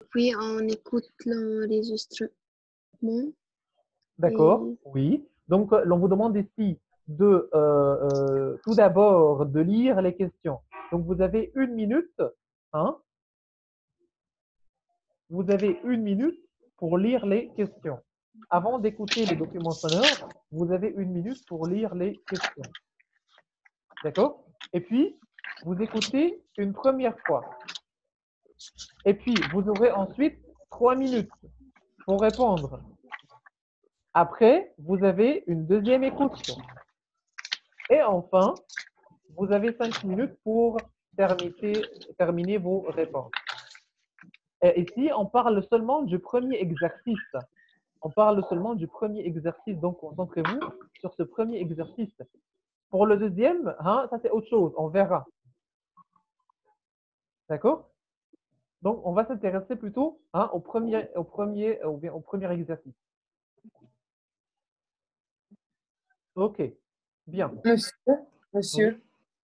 Puis on écoute l'enregistrement D'accord? et Oui. Donc, l'on vous demande ici de tout d'abord de lire les questions. Donc, vous avez une minute, hein? Vous avez une minute pour lire les questions. Avant d'écouter les documents sonores, vous avez une minute pour lire les questions. D'accord? Et puis, vous écoutez une première fois. Et puis, vous aurez ensuite 3 minutes pour répondre. Après, vous avez une deuxième écoute. Et enfin, vous avez 5 minutes pour terminer vos réponses. Et ici, on parle seulement du premier exercice. On parle seulement du premier exercice. Donc, concentrez-vous sur ce premier exercice. Pour le deuxième, hein, ça c'est autre chose. On verra. D'accord? Donc, on va s'intéresser plutôt hein, ou bien au premier exercice. OK. Bien. Oui, Monsieur,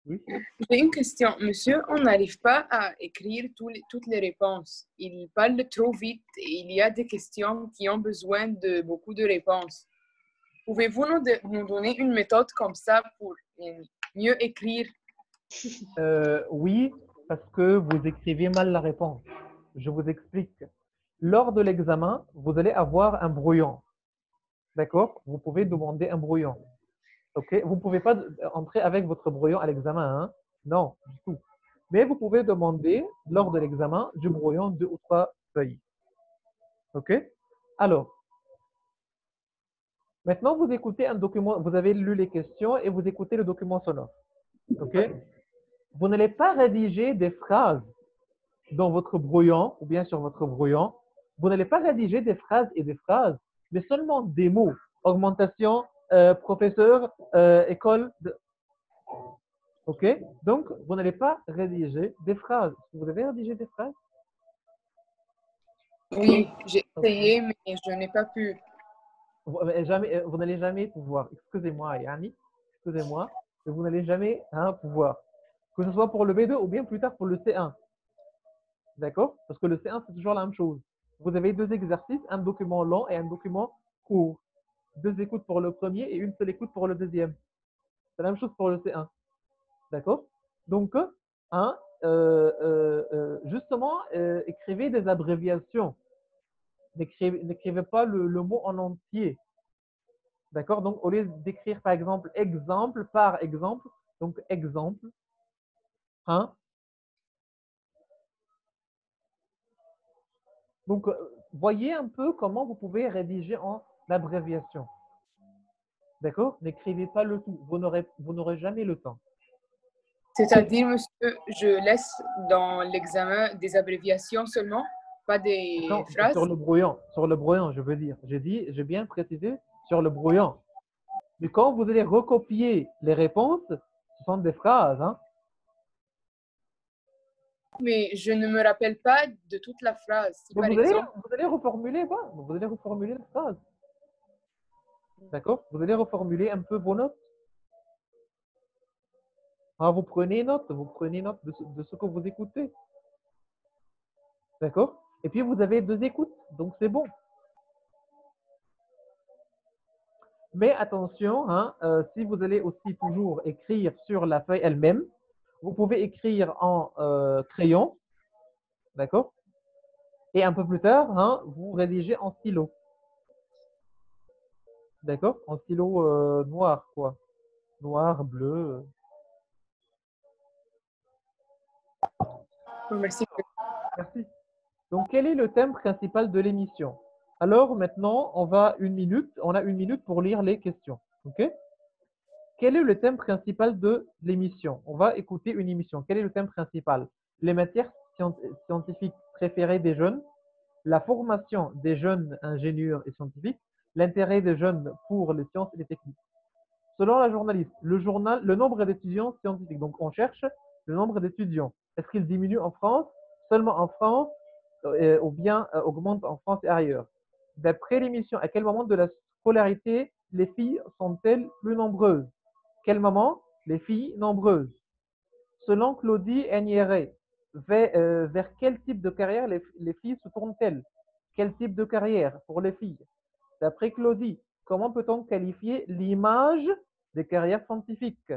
oui. j'ai une question. Monsieur, on n'arrive pas à écrire toutes les réponses. Il parle trop vite et il y a des questions qui ont besoin de beaucoup de réponses. Pouvez-vous nous donner une méthode comme ça pour mieux écrire? Oui, parce que vous écrivez mal la réponse. Je vous explique. Lors de l'examen, vous allez avoir un brouillon. D'accord? Vous pouvez demander un brouillon. OK? Vous ne pouvez pas entrer avec votre brouillon à l'examen, hein? Non, du tout. Mais vous pouvez demander, lors de l'examen, du brouillon 2 ou 3 feuilles. OK? Alors, maintenant, vous écoutez un document, vous avez lu les questions et vous écoutez le document sonore. OK? Vous n'allez pas rédiger des phrases dans votre brouillon ou bien sur votre brouillon. Vous n'allez pas rédiger des phrases et des phrases, mais seulement des mots. Augmentation, professeur, école. OK? Donc, vous n'allez pas rédiger des phrases. Vous avez rédigé des phrases? Oui, j'ai OK. essayé, mais je n'ai pas pu. Vous n'allez jamais pouvoir. Excusez-moi, Yani. Excusez-moi. Mais vous n'allez jamais hein, pouvoir. Que ce soit pour le B2 ou bien plus tard pour le C1. D'accord? Parce que le C1, c'est toujours la même chose. Vous avez 2 exercices, un document long et un document court. 2 écoutes pour le premier et une seule écoute pour le deuxième. C'est la même chose pour le C1. D'accord? Donc, hein, justement, écrivez des abréviations. N'écrivez pas le mot en entier. D'accord? Donc, au lieu d'écrire, par exemple, exemple par exemple, donc exemple, hein? Donc, voyez un peu comment vous pouvez rédiger en abréviation. D'accord? N'écrivez pas le tout. Vous n'aurez jamais le temps. C'est-à-dire, monsieur, je laisse dans l'examen des abréviations seulement, pas des Non, phrases. sur le brouillon, je veux dire. J'ai bien précisé sur le brouillon. Mais quand vous allez recopier les réponses, ce sont des phrases, hein. Mais je ne me rappelle pas de toute la phrase. Si Donc par exemple, vous allez reformuler quoi? Vous allez reformuler la phrase. D'accord? Vous allez reformuler un peu vos notes. Ah, vous prenez note de ce que vous écoutez. D'accord? Et puis vous avez 2 écoutes, donc c'est bon. Mais attention, hein, si vous allez aussi toujours écrire sur la feuille elle-même, vous pouvez écrire en crayon, d'accord? Et un peu plus tard, hein, vous rédigez en stylo, d'accord? En stylo noir, quoi. Noir, bleu. merci. Merci. Donc, quel est le thème principal de l'émission? Alors, maintenant, on a une minute pour lire les questions. OK? Quel est le thème principal de l'émission? On va écouter une émission. Quel est le thème principal? Les matières scientifiques préférées des jeunes, la formation des jeunes ingénieurs et scientifiques, l'intérêt des jeunes pour les sciences et les techniques. Selon la journaliste, le nombre d'étudiants scientifiques. Donc, on cherche le nombre d'étudiants. Est-ce qu'il diminue en France, seulement en France, ou bien augmente en France et ailleurs? D'après l'émission, à quel moment de la scolarité les filles sont-elles plus nombreuses? Quel moment? Les filles nombreuses. Selon Claudie Aigneret, vers quel type de carrière les filles se tournent-elles? Quel type de carrière pour les filles? D'après Claudie, comment peut-on qualifier l'image des carrières scientifiques?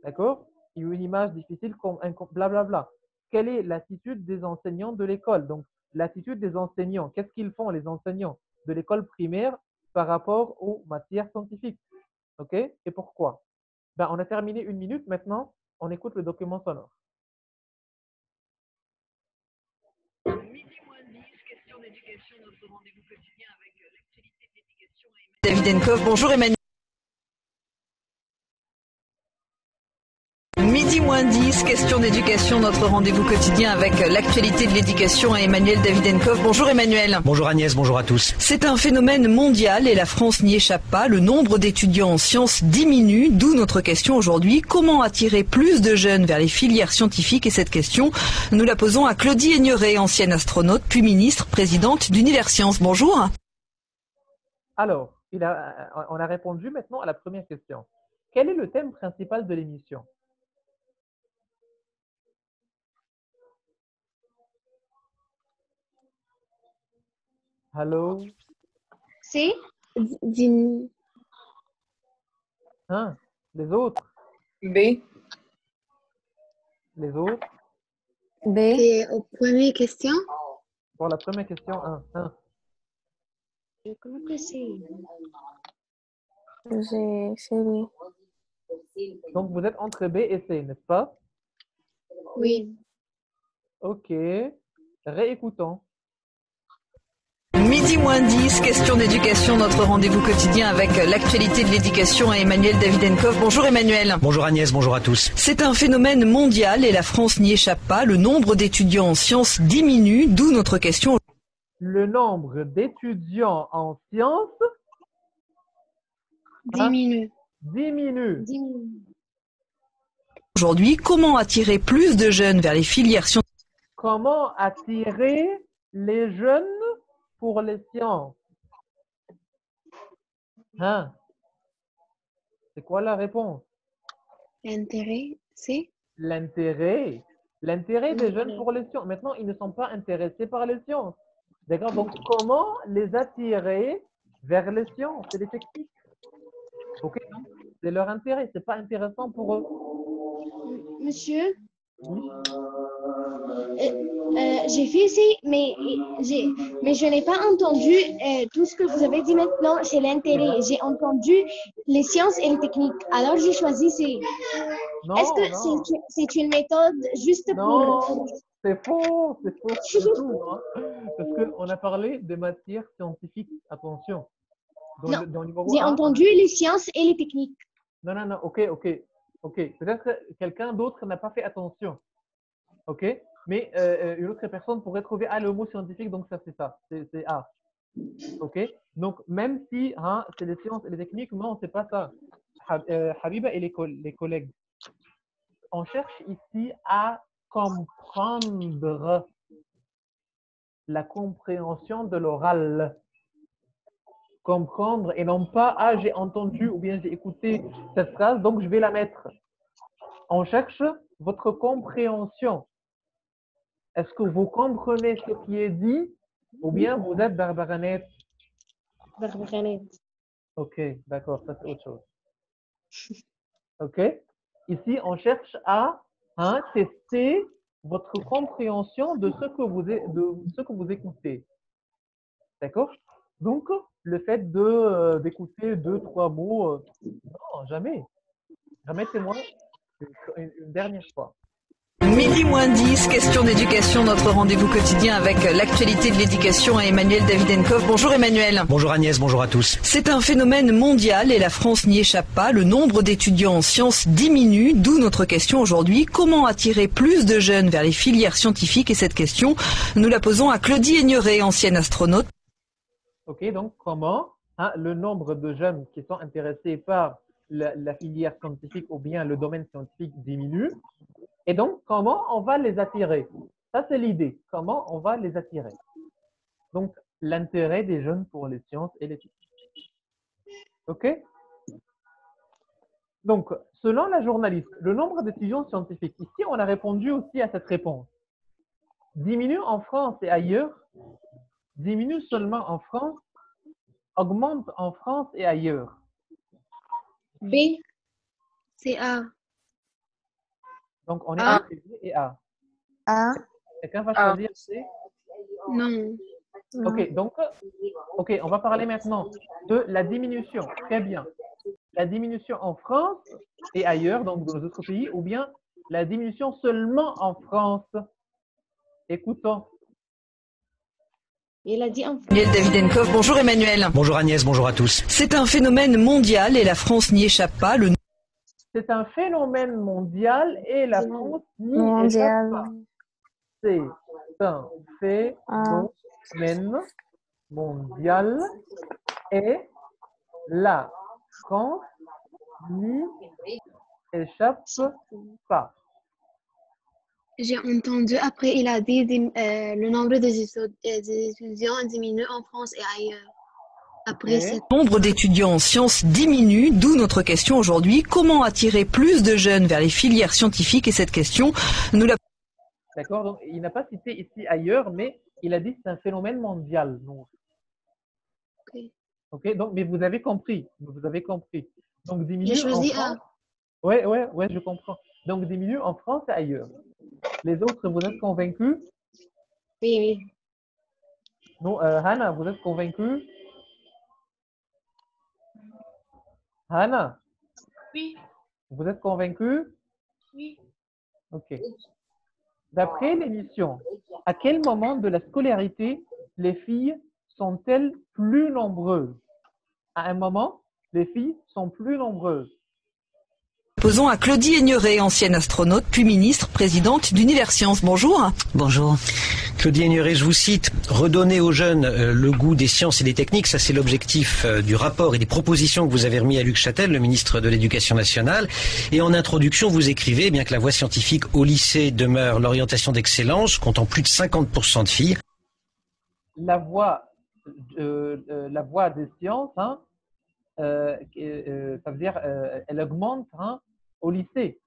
D'accord? Il y a une image difficile comme un blablabla. Quelle est l'attitude des enseignants de l'école? Donc, l'attitude des enseignants, qu'est-ce qu'ils font, les enseignants de l'école primaire par rapport aux matières scientifiques? OK? Et pourquoi? Ben, on a terminé une minute. Maintenant, on écoute le document sonore. Davydenko, bonjour Emmanuel. Midi moins 10, question d'éducation, notre rendez-vous quotidien avec l'actualité de l'éducation et Emmanuel Davydenko. Bonjour Emmanuel. Bonjour Agnès, bonjour à tous. C'est un phénomène mondial et la France n'y échappe pas. Le nombre d'étudiants en sciences diminue, d'où notre question aujourd'hui. Comment attirer plus de jeunes vers les filières scientifiques? Et cette question, nous la posons à Claudie Aigneret, ancienne astronaute, puis ministre, présidente d'Univers Sciences. Bonjour. Alors, on a répondu maintenant à la première question. Quel est le thème principal de l'émission? Allô? C'est Din. Hein? Les autres? B. Les autres? B. C'est aux premières questions. Pour la première question, 1. Comment que c'est? C'est oui. Donc, vous êtes entre B et C, n'est-ce pas? Oui. OK. Réécoutons. Midi moins 10, question d'éducation, notre rendez-vous quotidien avec l'actualité de l'éducation et Emmanuel Davydenko. Bonjour Emmanuel. Bonjour Agnès, bonjour à tous. C'est un phénomène mondial et la France n'y échappe pas. Le nombre d'étudiants en sciences diminue, d'où notre question. Le nombre d'étudiants en sciences Diminue. diminue. Aujourd'hui, comment attirer plus de jeunes vers les filières scientifiques? Comment attirer les jeunes pour les sciences? Hein? C'est quoi la réponse? L'intérêt, c'est L'intérêt. L'intérêt des jeunes pour les sciences. Maintenant, ils ne sont pas intéressés par les sciences. D'accord? Donc, comment les attirer vers les sciences et les techniques? OK? C'est leur intérêt. C'est pas intéressant pour eux. Monsieur, Oui. j'ai fait ici, mais je n'ai pas entendu tout ce que vous avez dit maintenant, c'est l'intérêt. J'ai entendu les sciences et les techniques. Alors j'ai choisi C. Non, Est-ce que non, c'est une méthode juste non, pour... c'est faux du tout, hein. Parce qu'on a parlé des matières scientifiques. Attention. Non, Dans le numéro j'ai 1, entendu les sciences et les techniques. Non, OK. Peut-être que quelqu'un d'autre n'a pas fait attention. OK? Mais une autre personne pourrait trouver, le mot scientifique, donc ça, c'est ça. C'est A. OK? Donc, même si hein, c'est les sciences et les techniques, non, c'est pas ça. Habiba et les collègues, on cherche ici à comprendre la compréhension de l'oral. Comprendre et non pas, j'ai entendu ou bien j'ai écouté cette phrase, donc je vais la mettre. On cherche votre compréhension. Est-ce que vous comprenez ce qui est dit ou bien vous êtes barbaranette? OK, d'accord, ça c'est autre chose. OK? Ici, on cherche à tester votre compréhension de ce que vous écoutez. D'accord? Donc, le fait d'écouter 2-3 mots, non, jamais. Remettez-moi une dernière fois. Midi moins 10, question d'éducation, notre rendez-vous quotidien avec l'actualité de l'éducation et Emmanuel Davydenko. Bonjour Emmanuel. Bonjour Agnès, bonjour à tous. C'est un phénomène mondial et la France n'y échappe pas. Le nombre d'étudiants en sciences diminue, d'où notre question aujourd'hui. Comment attirer plus de jeunes vers les filières scientifiques? Et cette question, nous la posons à Claudie Aigneret, ancienne astronaute. OK, donc comment le nombre de jeunes qui sont intéressés par la filière scientifique ou bien le domaine scientifique diminue? Et donc, comment on va les attirer? Ça, c'est l'idée. Comment on va les attirer? Donc, l'intérêt des jeunes pour les sciences et les techniques. OK? Donc, selon la journaliste, le nombre d'étudiants scientifiques, ici, on a répondu aussi à cette réponse. Diminue en France et ailleurs. Diminue seulement en France. Augmente en France et ailleurs. B. C'est A. Donc, on est A. entre B et A. A. Quelqu'un va A. choisir C? Non. Ok, donc, ok, on va parler maintenant de la diminution. Très bien. La diminution en France et ailleurs, donc dans les autres pays, ou bien la diminution seulement en France. Écoutons. Il a dit en France. Emmanuel Davidenkov, bonjour Emmanuel. Bonjour Agnès, bonjour à tous. C'est un phénomène mondial et la France n'y échappe pas. C'est un phénomène mondial et la France n'y Mondial. échappe pas. C'est un phénomène mondial et la France n'y échappe pas. J'ai entendu après, il a dit le nombre des étudiants diminue en France et ailleurs. Après, Ok. c'est Le nombre d'étudiants en sciences diminue, d'où notre question aujourd'hui. Comment attirer plus de jeunes vers les filières scientifiques? Et cette question, nous la D'accord, donc il n'a pas cité ici ailleurs, mais il a dit que c'est un phénomène mondial. Donc, Ok. ok, donc, mais vous avez compris. Vous avez compris. Donc, diminue J'ai choisi en France. A. Ouais, je comprends. Donc, diminue en France et ailleurs. Les autres, vous êtes convaincus? Oui. Non, Hannah, vous êtes convaincue? Hannah, Oui. vous êtes convaincue? Oui. Ok. D'après l'émission, à quel moment de la scolarité les filles sont-elles plus nombreuses? À un moment, les filles sont plus nombreuses. posons à Claudie Aigneret, ancienne astronaute, puis ministre, présidente d'Universcience. Bonjour. Bonjour. Claudie Aigneret, je vous cite, redonner aux jeunes le goût des sciences et des techniques, ça c'est l'objectif du rapport et des propositions que vous avez remis à Luc Châtel, le ministre de l'Éducation nationale. Et en introduction, vous écrivez, bien que la voie scientifique au lycée demeure l'orientation d'excellence, comptant plus de 50% de filles. La voie des sciences, hein, ça veut dire elle augmente hein, au lycée.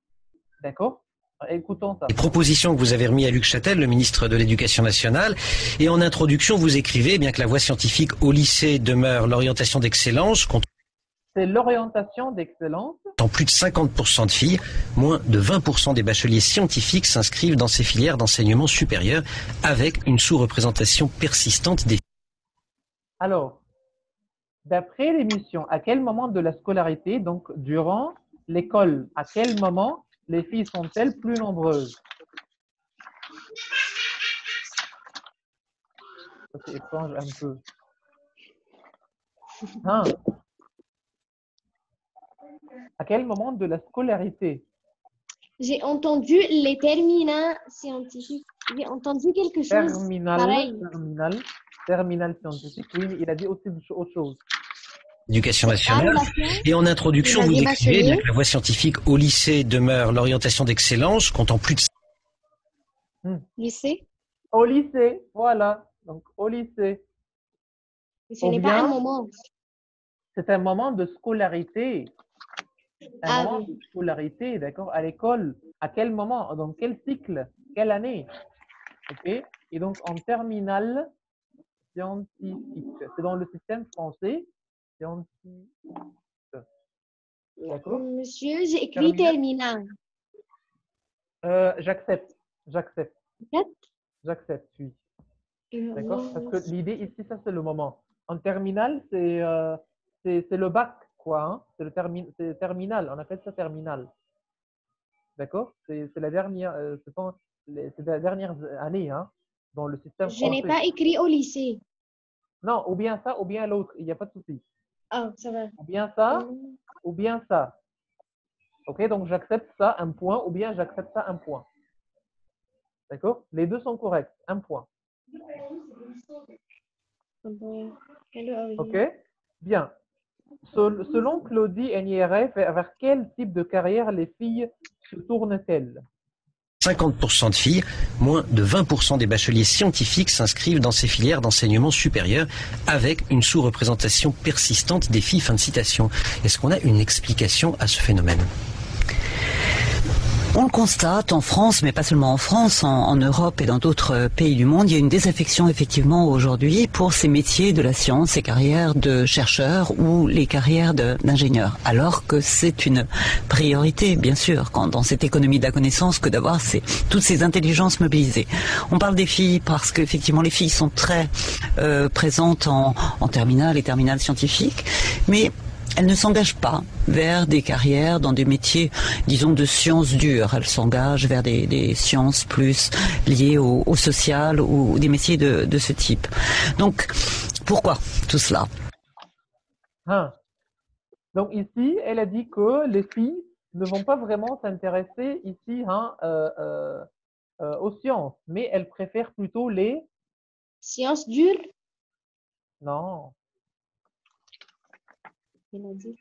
D'accord? Écoutons ça. Les propositions que vous avez remis à Luc Châtel, le ministre de l'Éducation nationale. Et en introduction, vous écrivez, bien que la voie scientifique au lycée demeure l'orientation d'excellence, comptant C'est l'orientation d'excellence. plus de 50% de filles, moins de 20% des bacheliers scientifiques s'inscrivent dans ces filières d'enseignement supérieur avec une sous-représentation persistante des filles. Alors, d'après l'émission, à quel moment de la scolarité, donc durant l'école, à quel moment les filles sont-elles plus nombreuses? Ça, c'est étrange un peu. Hein? À quel moment de la scolarité? J'ai entendu les terminaux scientifiques. J'ai entendu quelque chose pareil. Terminal scientifique. Oui, mais il a dit aussi autre chose. Éducation nationale. Et en introduction, Il a vous dit écrivez, bien bachelier. que la voie scientifique au lycée demeure l'orientation d'excellence, comptant plus de Lycée. Au lycée, voilà. Donc, au lycée. Ce Ou n'est pas bien- un moment. C'est un moment de scolarité. Un Ah moment oui. de scolarité, d'accord, à l'école. À quel moment? Dans quel cycle? Quelle année? OK? Et donc, en terminale scientifique. C'est dans le système français. Scientifique. D'accord? Monsieur, j'ai écrit terminal. J'accepte. Peut-être. J'accepte, oui. D'accord? Parce que l'idée ici, ça, c'est le moment. En terminale, c'est le bac, quoi. Hein? C'est c'est terminal. On appelle ça terminal. D'accord? C'est la dernière, c'est la dernière année, hein, dans le système Je n'ai français. pas écrit au lycée. Non, ou bien ça, ou bien l'autre. Il n'y a pas de souci. Ah, ça va. Ou bien ça, ou bien ça. OK? Donc, j'accepte ça, un point, ou bien j'accepte ça, un point. D'accord? Les deux sont corrects. Un point. OK? Bien. Selon Claudie Aigneret, vers quel type de carrière les filles se tournent-elles? 50% de filles, moins de 20% des bacheliers scientifiques s'inscrivent dans ces filières d'enseignement supérieur avec une sous-représentation persistante des filles. Fin de citation. Est-ce qu'on a une explication à ce phénomène? On le constate en France, mais pas seulement en France, en Europe et dans d'autres pays du monde, il y a une désaffection effectivement aujourd'hui pour ces métiers de la science, ces carrières de chercheurs ou les carrières d'ingénieurs. Alors que c'est une priorité, bien sûr, dans cette économie de la connaissance, que d'avoir toutes ces intelligences mobilisées. On parle des filles parce qu'effectivement les filles sont très présentes en terminale et terminale scientifique, mais elles ne s'engagent pas vers des carrières dans des métiers, disons, de sciences dures. Elles s'engagent vers des sciences plus liées au social ou des métiers de ce type. Donc, pourquoi tout cela? Donc ici, elle a dit que les filles ne vont pas vraiment s'intéresser ici aux sciences, mais elles préfèrent plutôt les... Sciences dures, Non. il a dit.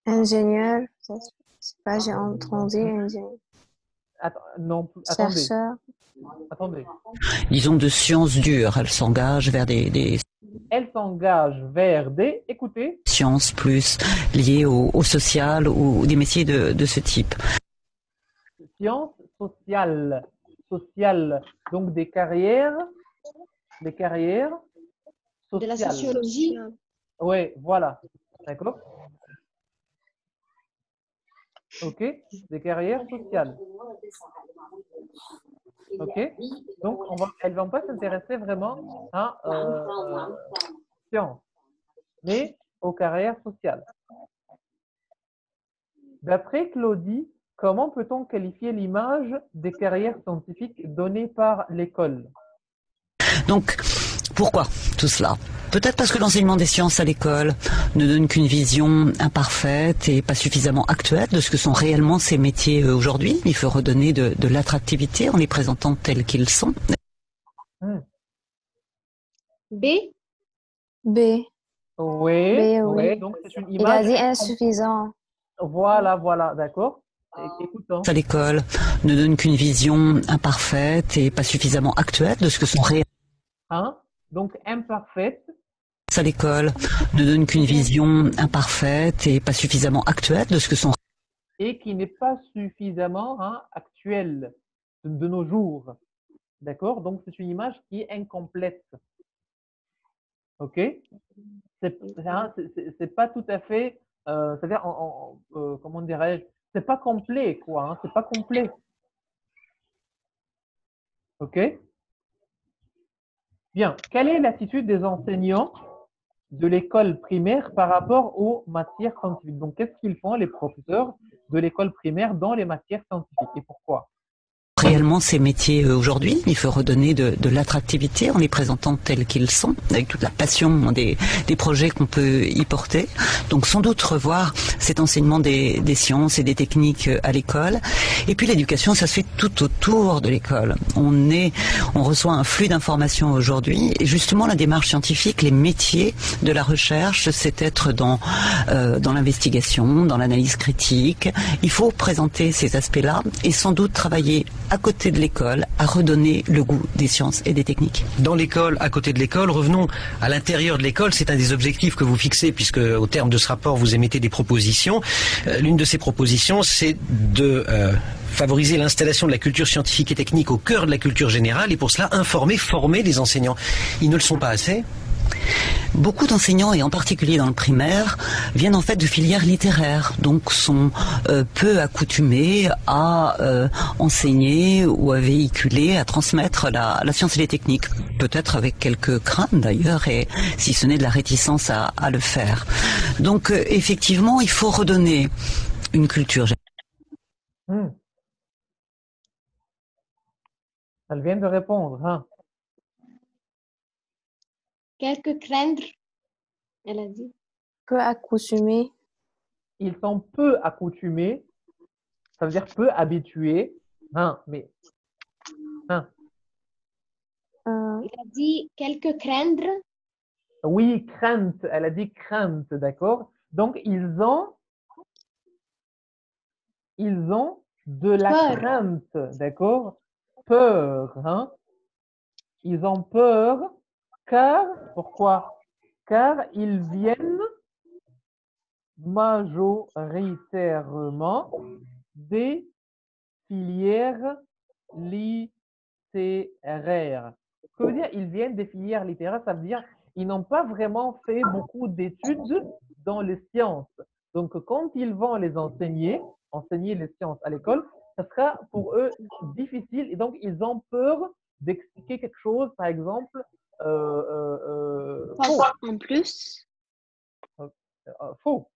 Ingénieur, je sais pas, j'ai entendu ingénieur. Non, attendez. Chercheur. Attendez. Disons de sciences dures. Elles s'engagent vers des Elle s'engage vers des... Écoutez. Sciences plus liées au social ou des métiers de ce type. Sciences sociales. Sociales. Donc des carrières sociales. De la sociologie. Oui, voilà. D'accord. Ok. Des carrières sociales. Ok. Donc, elles ne vont pas s'intéresser vraiment à sciences, mais aux carrières sociales. D'après Claudie, comment peut-on qualifier l'image des carrières scientifiques données par l'école? Donc, pourquoi tout cela? Peut-être parce que l'enseignement des sciences à l'école ne donne qu'une vision imparfaite et pas suffisamment actuelle de ce que sont réellement ces métiers aujourd'hui. Il faut redonner de l'attractivité en les présentant tels qu'ils sont. B. B. Oui, oui. Donc c'est une Il a image... dit insuffisant. Voilà, d'accord. Écoutons. À l'école ne donne qu'une vision imparfaite et pas suffisamment actuelle de ce que sont réellement. Donc imparfaite. À l'école ne donne qu'une vision imparfaite et pas suffisamment actuelle de ce que sont... Et qui n'est pas suffisamment actuelle de nos jours. D'accord? Donc c'est une image qui est incomplète. Ok? C'est pas tout à fait... c'est-à-dire, comment dirais-je? C'est pas complet, quoi. C'est pas complet. Ok? Bien. Quelle est l'attitude des enseignants de l'école primaire par rapport aux matières scientifiques? Donc, qu'est-ce qu'ils font, les professeurs de l'école primaire, dans les matières scientifiques et pourquoi? Réellement ces métiers aujourd'hui, il faut redonner de l'attractivité en les présentant tels qu'ils sont, avec toute la passion des projets qu'on peut y porter. Donc sans doute revoir cet enseignement des sciences et des techniques à l'école. Et puis l'éducation, ça se fait tout autour de l'école. On reçoit un flux d'informations aujourd'hui, et justement la démarche scientifique, les métiers de la recherche, c'est être dans l'investigation, dans l'analyse critique. Il faut présenter ces aspects-là et sans doute travailler à côté de l'école, à redonner le goût des sciences et des techniques. Dans l'école, à côté de l'école, revenons à l'intérieur de l'école. C'est un des objectifs que vous fixez, puisque au terme de ce rapport, vous émettez des propositions. L'une de ces propositions, c'est de favoriser l'installation de la culture scientifique et technique au cœur de la culture générale, et pour cela, former les enseignants. Ils ne le sont pas assez? Beaucoup d'enseignants, et en particulier dans le primaire, viennent en fait de filières littéraires, donc sont peu accoutumés à enseigner ou à véhiculer, à transmettre la science et les techniques. Peut-être avec quelques craintes d'ailleurs, et si ce n'est de la réticence à le faire. Donc effectivement, il faut redonner une culture. Elle vient de répondre. Quelques craindre, elle a dit. Peu accoutumé. Ils sont peu accoutumés, ça veut dire peu habitués. Mais... Il a dit quelques craindre. Oui, crainte. Elle a dit crainte, d'accord? Donc, ils ont de la Peur. crainte, d'accord? Peur, Ils ont peur, car, pourquoi? Car ils viennent majoritairement des filières littéraires. Ce que veut dire, ils viennent des filières littéraires, ça veut dire ils n'ont pas vraiment fait beaucoup d'études dans les sciences. Donc, quand ils vont les enseigner les sciences à l'école, ça sera pour eux difficile et donc ils ont peur d'expliquer quelque chose, par exemple, faux. En plus, Faux.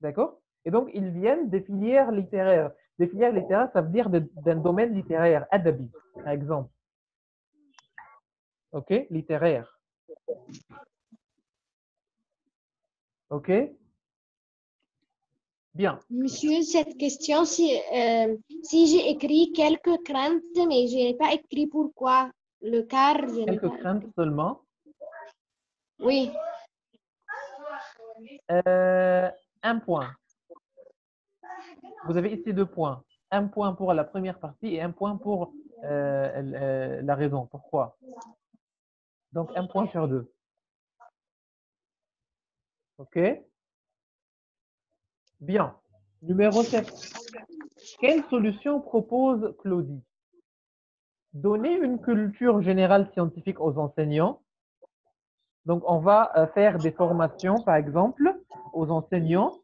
D'accord? Et donc, ils viennent des filières littéraires. Des filières littéraires, ça veut dire d'un domaine littéraire, adabi, par exemple. OK? Littéraire. OK? Bien. Monsieur, cette question, si j'ai écrit quelques craintes, mais je n'ai pas écrit pourquoi. Le car, je n'ai Quelques pas craintes écrit. seulement. Oui, Un point. Vous avez ici 2 points. Un point pour la première partie et un point pour la raison. Pourquoi? Donc, un point sur 2. OK? Bien. Numéro 7. Quelle solution propose Claudie? Donner une culture générale scientifique aux enseignants. Donc, on va faire des formations, par exemple, aux enseignants.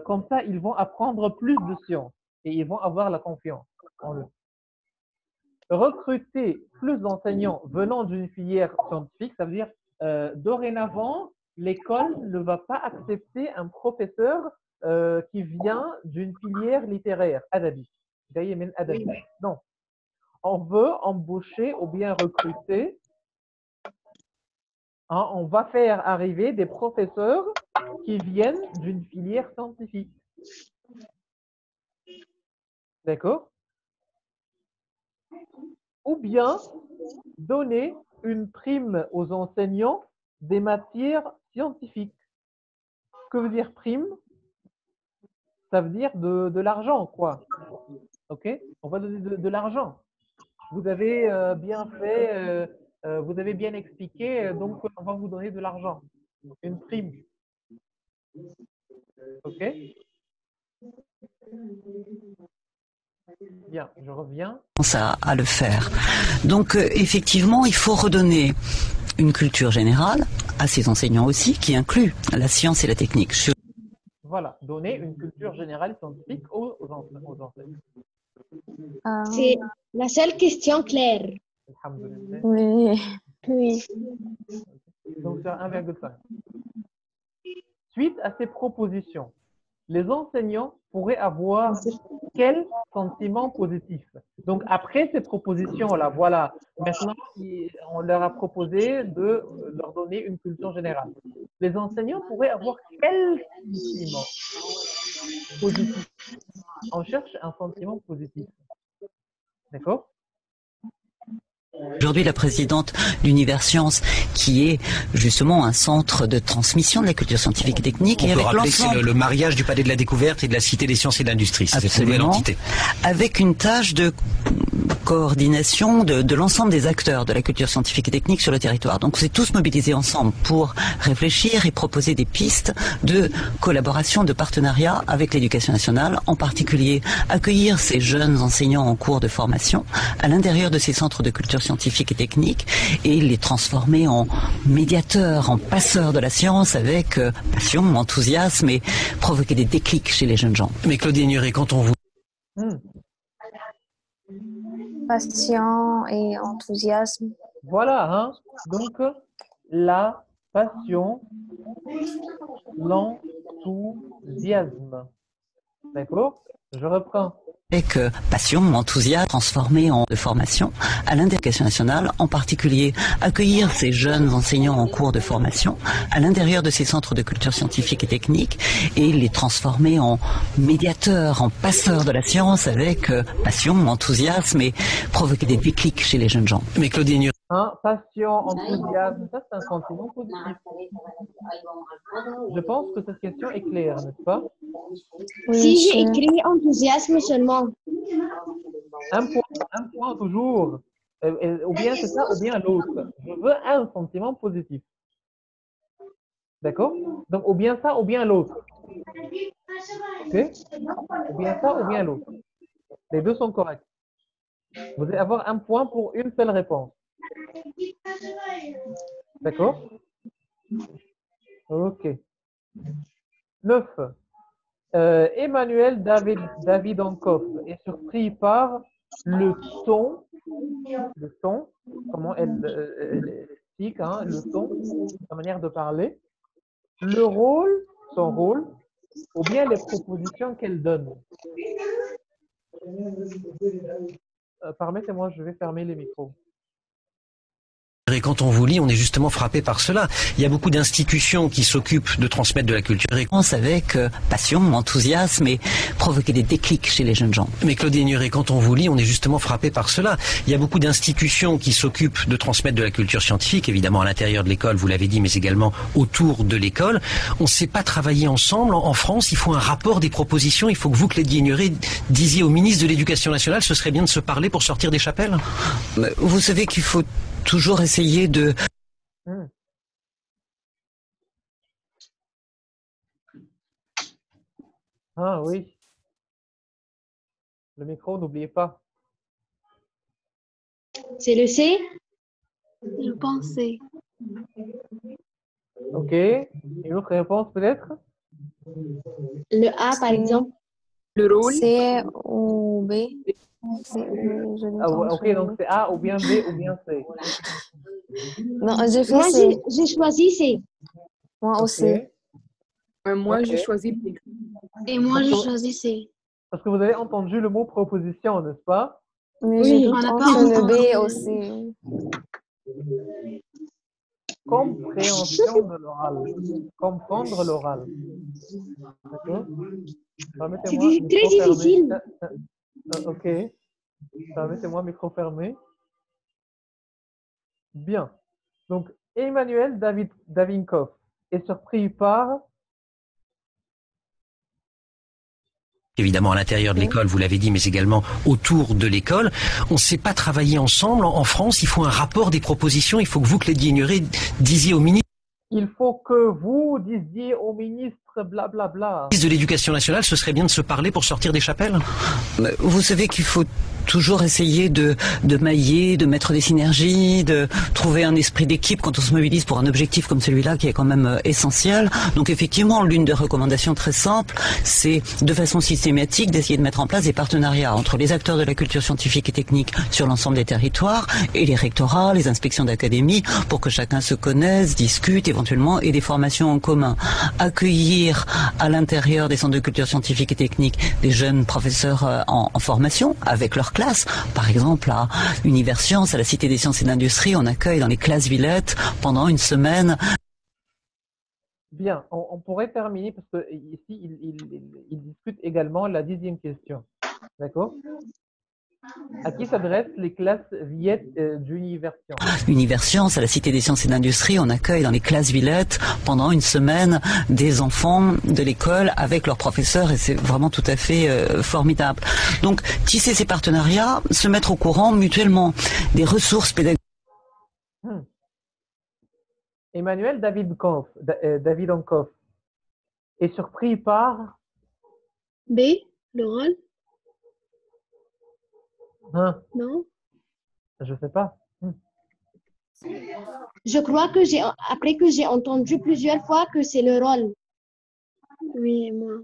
Comme ça, ils vont apprendre plus de sciences et ils vont avoir la confiance en eux. Recruter plus d'enseignants venant d'une filière scientifique, ça veut dire dorénavant, l'école ne va pas accepter un professeur qui vient d'une filière littéraire, adabi. Non, on veut embaucher ou bien recruter, hein, on va faire arriver des professeurs qui viennent d'une filière scientifique. D'accord? Ou bien donner une prime aux enseignants des matières scientifiques. Que veut dire prime? Ça veut dire de l'argent, quoi. OK? On va donner de l'argent. Vous avez bien fait, vous avez bien expliqué, donc on va vous donner de l'argent. Une prime. OK? Bien, je reviens. À le faire. Donc effectivement, il faut redonner une culture générale à ces enseignants aussi, qui inclut la science et la technique. Voilà, donner une culture générale scientifique aux enseignants. c'est la seule question claire. Alhamdulillah. oui, oui. Donc, c'est 1,5. Suite à ces propositions, les enseignants pourraient avoir quel sentiment positif? Donc, après ces propositions-là, voilà, maintenant, on leur a proposé de leur donner une culture générale. Les enseignants pourraient avoir quel sentiment positif? On cherche un sentiment positif. D'accord? Aujourd'hui, la présidente d'Univers Sciences, qui est justement un centre de transmission de la culture scientifique et technique. On et peut avec rappeler que c'est l'ensemble, le mariage du Palais de la Découverte et de la Cité des Sciences et de l'Industrie. C'est cette nouvelle Absolument. entité. avec une tâche de coordination de l'ensemble des acteurs de la culture scientifique et technique sur le territoire. Donc, on s'est tous mobilisés ensemble pour réfléchir et proposer des pistes de collaboration, de partenariat avec l'éducation nationale, en particulier accueillir ces jeunes enseignants en cours de formation à l'intérieur de ces centres de culture scientifique et technique et les transformer en médiateurs, en passeurs de la science avec passion, enthousiasme et provoquer des déclics chez les jeunes gens. Mais Claudie Ignoré, quand on vous Passion et enthousiasme. Voilà, hein? Donc, la passion, l'enthousiasme. D'accord? Je reprends. Avec passion, enthousiasme, transformé en de formation à l'éducation nationale, en particulier accueillir ces jeunes enseignants en cours de formation à l'intérieur de ces centres de culture scientifique et technique et les transformer en médiateurs, en passeurs de la science avec passion, enthousiasme et provoquer des déclics chez les jeunes gens. Mais Claudie Ignoré, Hein? Passion, enthousiasme, ça c'est un sentiment positif. Je pense que cette question est claire, n'est-ce pas? Oui, Si j'ai monsieur. écrit enthousiasme seulement, Un point toujours. Ou bien c'est ça, ou bien l'autre. Je veux un sentiment positif. D'accord? Donc, ou bien ça, ou bien l'autre. OK? Ou bien ça, ou bien l'autre. Les deux sont corrects. Vous allez avoir un point pour une seule réponse. D'accord? Ok. 9. Emmanuel Davidenkoff est surpris par le ton, comment elle explique, hein, le ton, sa manière de parler, le rôle, son rôle, ou bien les propositions qu'elle donne. Permettez-moi, je vais fermer les micros. Et quand on vous lit, on est justement frappé par cela. Il y a beaucoup d'institutions qui s'occupent de transmettre de la culture. Avec passion, enthousiasme et provoquer des déclics chez les jeunes gens. Mais Claudie Ignoré, quand on vous lit, on est justement frappé par cela. Il y a beaucoup d'institutions qui s'occupent de transmettre de la culture scientifique, évidemment à l'intérieur de l'école, vous l'avez dit, mais également autour de l'école. On ne sait pas travailler ensemble. En France, il faut un rapport des propositions. Il faut que vous, Claudie Ignoré, disiez au ministre de l'Éducation nationale, ce serait bien de se parler pour sortir des chapelles. Vous savez qu'il faut toujours essayer de... Ah oui. Le micro, n'oubliez pas. C'est le C? Je pensais. Ok. Une autre réponse peut-être? Le A, par exemple? Le rôle? C ou B? Ok, donc c'est A ou bien B ou bien C. Non, j'ai fait Moi, C. j'ai choisi C. Moi aussi. Moi, Ok. j'ai choisi B. Et moi, je choisissais. Parce que vous avez entendu le mot proposition, n'est-ce pas? Mais Oui, j'ai on tout n'a pas entre le entendu. B aussi. Compréhension de l'oral. Comprendre l'oral. D'accord? Permettez-moi, C'est très micro fermé. difficile. Ok. Permettez-moi, micro fermé. Bien. Donc, Emmanuel Davidenkoff est surpris par... Évidemment à l'intérieur de l'école, vous l'avez dit, mais également autour de l'école. On ne sait pas travailler ensemble. En France, il faut un rapport des propositions. Il faut que vous, Claudie Ignoré, disiez au ministre Il faut que vous disiez au ministre blablabla. de l'Éducation nationale, ce serait bien de se parler pour sortir des chapelles. Vous savez qu'il faut toujours essayer de mailler, de mettre des synergies, de trouver un esprit d'équipe quand on se mobilise pour un objectif comme celui-là qui est quand même essentiel. Donc effectivement, l'une des recommandations très simples, c'est de façon systématique d'essayer de mettre en place des partenariats entre les acteurs de la culture scientifique et technique sur l'ensemble des territoires et les rectorats, les inspections d'académie pour que chacun se connaisse, discute éventuellement et des formations en commun. Accueillir à l'intérieur des centres de culture scientifique et technique des jeunes professeurs en formation avec leur classe. Par exemple, à Univers Sciences, à la Cité des Sciences et de l'Industrie, on accueille dans les classes Villette pendant une semaine. Bien, on pourrait terminer parce que ici, il discute également la 10e question. D'accord? À qui s'adressent les classes Villette d'Univers Sciences? Univers Sciences, à la Cité des Sciences et de l'Industrie, on accueille dans les classes Villette pendant une semaine des enfants de l'école avec leurs professeurs et c'est vraiment tout à fait formidable. Donc, tisser ces partenariats, se mettre au courant mutuellement des ressources pédagogiques. Emmanuel Davidenkoff est surpris par... B, le rôle? Hein, Non? je sais pas. Je crois que après que j'ai entendu plusieurs fois que c'est le rôle. Oui, moi.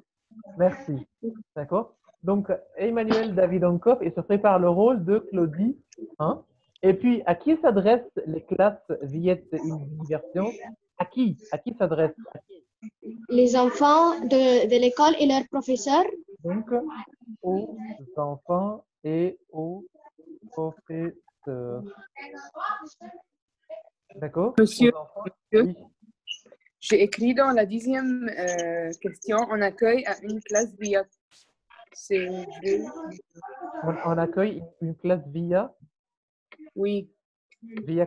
Merci. D'accord? Donc, Emmanuel Davidenkoff est surpris par le rôle de Claudie. Hein? Et puis, à qui s'adressent les classes Villette Univers Sciences? À qui? À qui s'adressent? Les enfants de l'école et leurs professeurs. Donc, aux enfants et aux professeurs. D'accord? Monsieur, Aux enfants, monsieur, oui. j'ai écrit dans la 10e question, on accueille à une classe via... C'est vrai? On accueille une classe via Oui,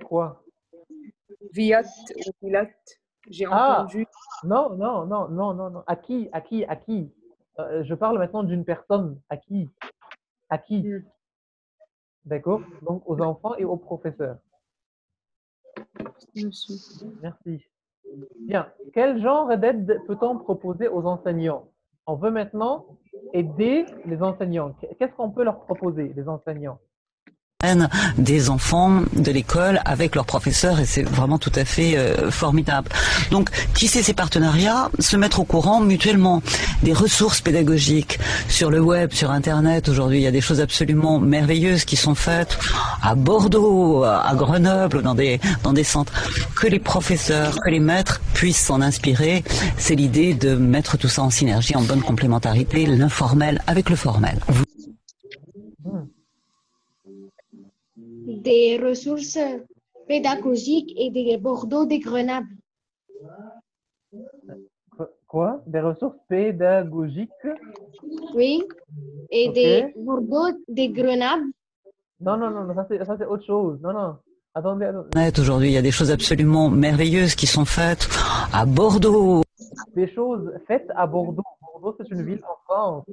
quoi? Viat ou Vilat. J'ai Ah! entendu. Non, non, non, non, non, non. À qui? À qui? À qui? Je parle maintenant d'une personne. À qui? À qui? D'accord? Donc, aux enfants et aux professeurs. Monsieur. Merci. Bien. Quel genre d'aide peut-on proposer aux enseignants? On veut maintenant aider les enseignants. Qu'est-ce qu'on peut leur proposer, les enseignants? Des enfants de l'école avec leurs professeurs et c'est vraiment tout à fait formidable. Donc tisser ces partenariats, se mettre au courant mutuellement des ressources pédagogiques sur le web, sur Internet. Aujourd'hui, il y a des choses absolument merveilleuses qui sont faites à Bordeaux, à Grenoble, dans des centres. Que les professeurs, que les maîtres puissent s'en inspirer. C'est l'idée de mettre tout ça en synergie, en bonne complémentarité, l'informel avec le formel. Des ressources pédagogiques et des Bordeaux, des Grenoble. Quoi? Des ressources pédagogiques? Oui. Et Ok. des Bordeaux, des Grenoble. Non, ça c'est autre chose. Non. Attendez. Aujourd'hui, il y a des choses absolument merveilleuses qui sont faites à Bordeaux. Des choses faites à Bordeaux. Bordeaux, c'est une ville en France.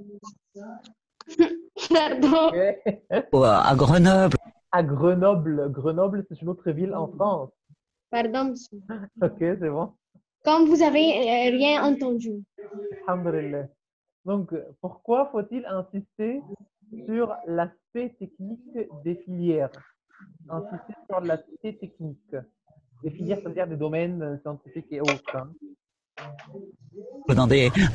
Pardon. Ok. À Grenoble. À Grenoble. Grenoble, c'est une autre ville en France. Pardon, monsieur. Ok, c'est bon. Comme vous avez rien entendu. Alhamdulillah. Donc, pourquoi faut-il insister sur l'aspect technique des filières? Insister sur l'aspect technique. Des filières, c'est-à-dire des domaines scientifiques et autres. Hein. Dans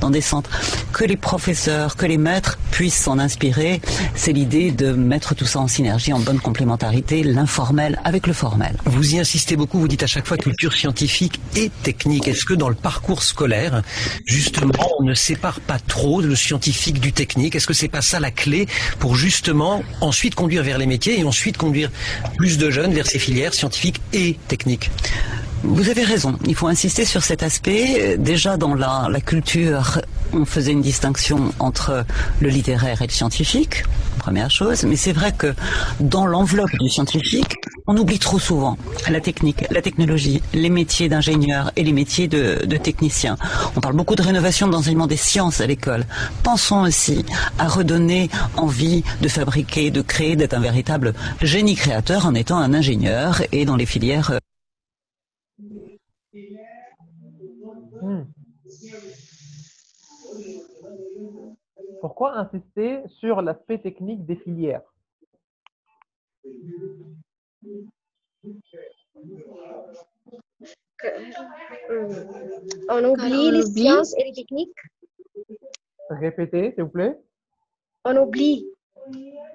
des centres, que les professeurs, que les maîtres puissent s'en inspirer, c'est l'idée de mettre tout ça en synergie, en bonne complémentarité, l'informel avec le formel. Vous y insistez beaucoup, vous dites à chaque fois culture scientifique et technique. Est-ce que dans le parcours scolaire, justement, on ne sépare pas trop le scientifique du technique? Est-ce que c'est pas ça la clé pour justement ensuite conduire vers les métiers et ensuite conduire plus de jeunes vers ces filières scientifiques et techniques? Vous avez raison, il faut insister sur cet aspect. Déjà dans la culture, on faisait une distinction entre le littéraire et le scientifique, première chose, mais c'est vrai que dans l'enveloppe du scientifique, on oublie trop souvent la technique, la technologie, les métiers d'ingénieur et les métiers de technicien. On parle beaucoup de rénovation de l'enseignement des sciences à l'école. Pensons aussi à redonner envie de fabriquer, de créer, d'être un véritable génie créateur en étant un ingénieur et dans les filières Pourquoi insister sur l'aspect technique des filières? On oublie les sciences et les techniques. Répétez, s'il vous plaît. On oublie.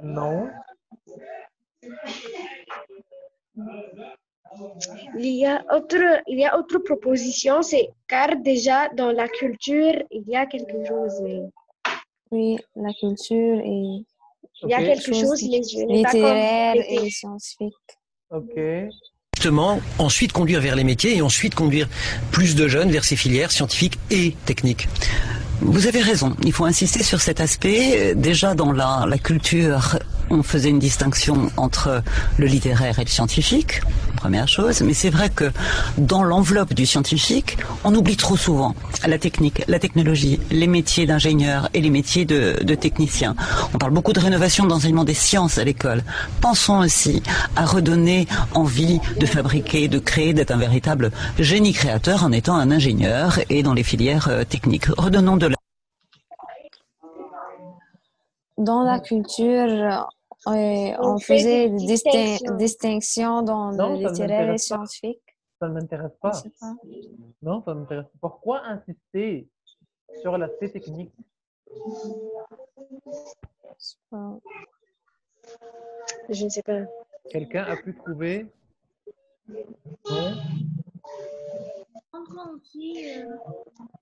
Non. Il y a autre proposition, c'est car déjà dans la culture, il y a quelque chose. Oui, la culture et Il y a quelque chose, je n'ai pas littéraire complété. et scientifique. Ok. Justement, ensuite conduire vers les métiers et ensuite conduire plus de jeunes vers ces filières scientifiques et techniques. Vous avez raison, il faut insister sur cet aspect. Déjà dans la culture, on faisait une distinction entre le littéraire et le scientifique, première chose, mais c'est vrai que dans l'enveloppe du scientifique, on oublie trop souvent la technique, la technologie, les métiers d'ingénieur et les métiers de technicien. On parle beaucoup de rénovation de l'enseignement des sciences à l'école. Pensons aussi à redonner envie de fabriquer, de créer, d'être un véritable génie créateur en étant un ingénieur et dans les filières techniques. Redonnons de Dans la culture, on faisait des distinctions dans Non, le ça ne littéraire et m'intéresse pas. scientifique. Ça ne m'intéresse Je pas. sais pas. Non, ça ne m'intéresse pas. Pourquoi insister sur l'aspect technique? Je ne sais pas. Quelqu'un a pu trouver? Non. Rendre en vie,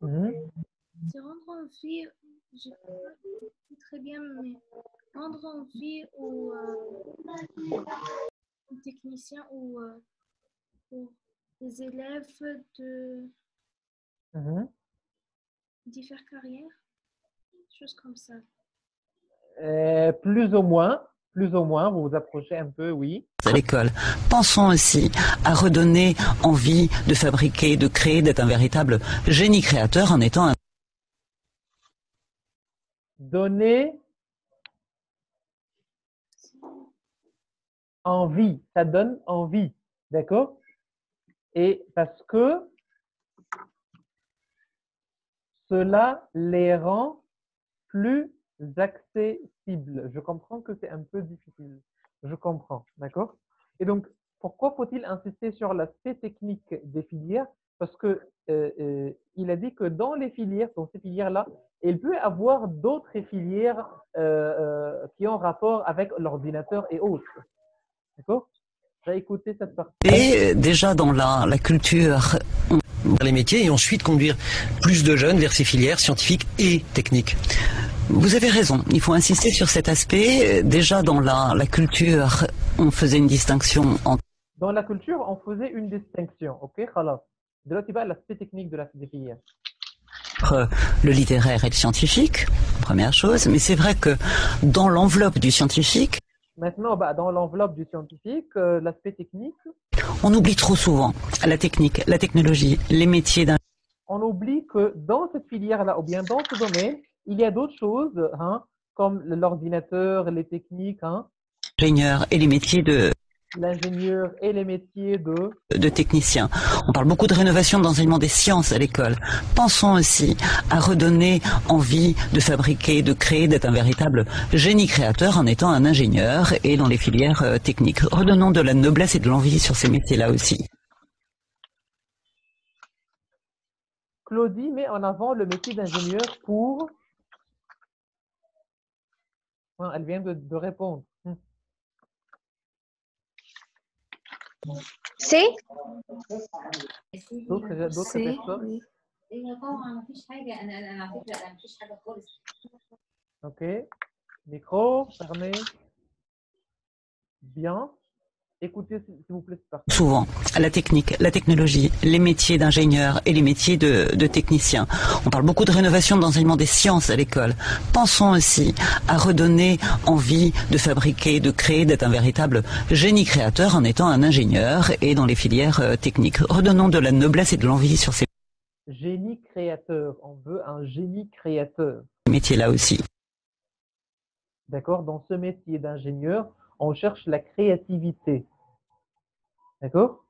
Mhm. c'est rendre en vie, je sais pas très bien, mais rendre en vie aux techniciens ou aux élèves Mhm. d'y faire carrière, choses comme ça. Plus ou moins, vous vous approchez un peu, oui. à l'école. Pensons aussi à redonner envie de fabriquer, de créer, d'être un véritable génie créateur en étant un Donner envie, ça donne envie, d'accord? Et parce que cela les rend plus accessible. Je comprends que c'est un peu difficile. Je comprends, d'accord? Et donc, pourquoi faut-il insister sur l'aspect technique des filières? Parce que il a dit que dans les filières, dans ces filières-là, il peut y avoir d'autres filières qui ont rapport avec l'ordinateur et autres. D'accord? J'ai écouté cette partie. Et déjà dans la culture, Les métiers et ensuite conduire plus de jeunes vers ces filières scientifiques et techniques. vous avez raison, il faut insister sur cet aspect. Déjà dans la culture, on faisait une distinction entre Dans la culture, on faisait une distinction. OK? خلاص. دلوقتي بقى l'aspect technique des filières. le littéraire et le scientifique, première chose. Mais c'est vrai que dans l'enveloppe du scientifique, Maintenant, bah, dans l'enveloppe du scientifique, l'aspect technique, on oublie trop souvent la technique, la technologie, les métiers on oublie que dans cette filière-là, ou bien dans ce domaine, il y a d'autres choses, hein, comme l'ordinateur, les techniques, hein, d'ingénieurs et les métiers l'ingénieur et les métiers de techniciens. On parle beaucoup de rénovation de l'enseignement des sciences à l'école. Pensons aussi à redonner envie de fabriquer, de créer, d'être un véritable génie créateur en étant un ingénieur et dans les filières techniques. Redonnons de la noblesse et de l'envie sur ces métiers-là aussi. Claudie met en avant le métier d'ingénieur pour... Hein, elle vient de répondre. C'est D'autres personnes? Ok. Micro, fermé. Bien. Écoutez, s'il vous plaît. Souvent, la technique, la technologie, les métiers d'ingénieur et les métiers de technicien. On parle beaucoup de rénovation de l'enseignement des sciences à l'école. Pensons aussi à redonner envie de fabriquer, de créer, d'être un véritable génie créateur en étant un ingénieur et dans les filières techniques. Redonnons de la noblesse et de l'envie sur ces génie créateur. On veut un génie créateur. métiers-là aussi. D'accord? Dans ce métier d'ingénieur, on cherche la créativité. D'accord?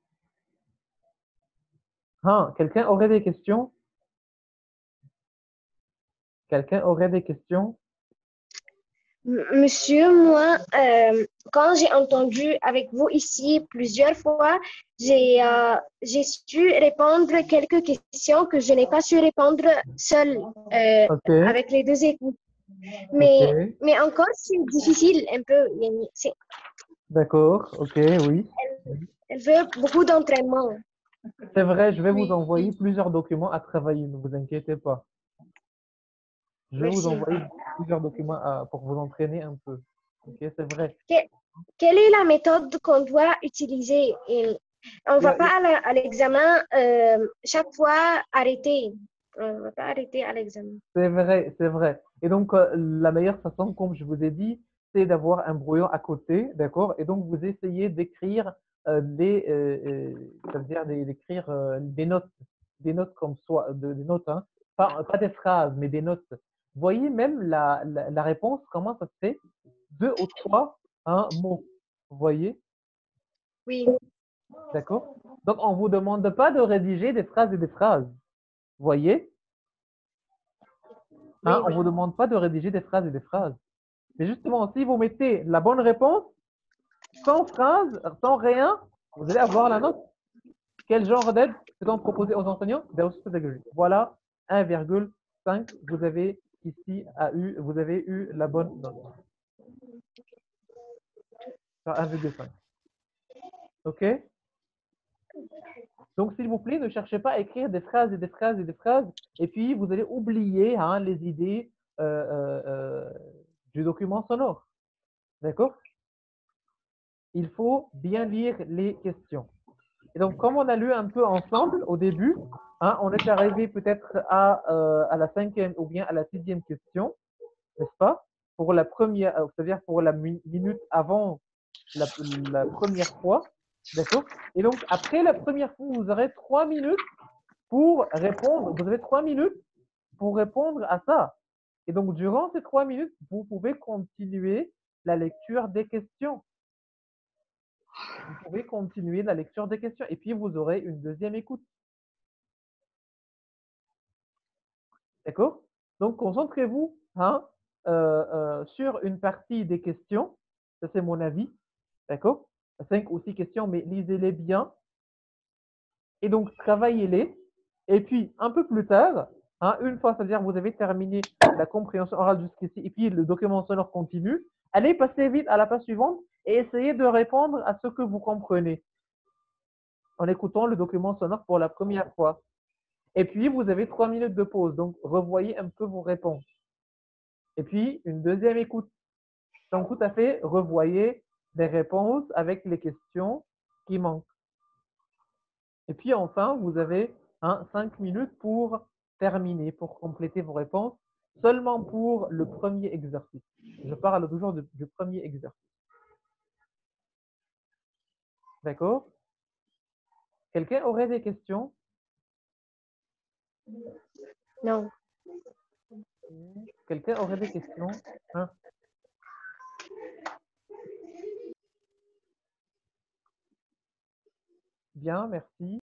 Ah, quelqu'un aurait des questions? Quelqu'un aurait des questions? Monsieur, moi, quand j'ai entendu avec vous ici plusieurs fois, j'ai su répondre quelques questions que je n'ai pas su répondre seule avec les deux équipes. Mais encore, c'est difficile un peu. D'accord, ok, oui. Elle veut beaucoup d'entraînement. C'est vrai, je vais vous envoyer plusieurs documents à travailler, ne vous inquiétez pas. Je vais vous envoyer plusieurs documents pour vous entraîner un peu. Ok, c'est vrai. Quelle est la méthode qu'on doit utiliser? On ne va pas à l'examen chaque fois arrêter. On ne va pas arrêter à l'examen. C'est vrai, c'est vrai. Et donc, la meilleure façon, comme je vous ai dit, c'est d'avoir un brouillon à côté, d'accord? Et donc, vous essayez d'écrire c'est-à-dire d'écrire des notes comme soit, des notes, hein, pas des phrases, mais des notes. Vous voyez même la réponse, comment ça se fait? 2 ou 3 mots. Vous voyez? Oui. D'accord? Donc, on ne vous demande pas de rédiger des phrases et des phrases. Vous voyez? Hein, on ne vous demande pas de rédiger des phrases et des phrases. Mais justement, si vous mettez la bonne réponse, sans phrase, sans rien, vous allez avoir la note. Quel genre d'aide peut-on proposer aux enseignants? Voilà, 1,5. Vous avez ici vous avez eu la bonne note. 1,5. OK? Donc, s'il vous plaît, ne cherchez pas à écrire des phrases et des phrases et des phrases, et puis vous allez oublier les idées du document sonore. D'accord? Il faut bien lire les questions. Et donc, comme on a lu un peu ensemble au début, on est arrivé peut-être à la 5e ou bien à la 6e question, n'est-ce pas? Pour la première, c'est-à-dire pour la minute avant la première fois, d'accord? Et donc, après la première fois, vous aurez 3 minutes pour répondre. Vous avez 3 minutes pour répondre à ça. Et donc, durant ces 3 minutes, vous pouvez continuer la lecture des questions. Vous pouvez continuer la lecture des questions et puis vous aurez une deuxième écoute. D'accord? Donc, concentrez-vous sur une partie des questions. Ça, c'est mon avis. D'accord? 5 ou 6 questions, mais lisez-les bien. Et donc, travaillez-les. Et puis, un peu plus tard, une fois, c'est-à-dire vous avez terminé la compréhension orale jusqu'ici, et puis le document sonore continue, allez passer vite à la page suivante et essayez de répondre à ce que vous comprenez en écoutant le document sonore pour la première fois. Et puis, vous avez 3 minutes de pause. Donc, revoyez un peu vos réponses. Et puis, une deuxième écoute. Donc, tout à fait, revoyez des réponses avec les questions qui manquent. Et puis, enfin, vous avez 5 minutes pour terminer, pour compléter vos réponses, seulement pour le premier exercice. Je parle toujours du premier exercice. D'accord? Quelqu'un aurait des questions? Non. Quelqu'un aurait des questions? Bien, merci.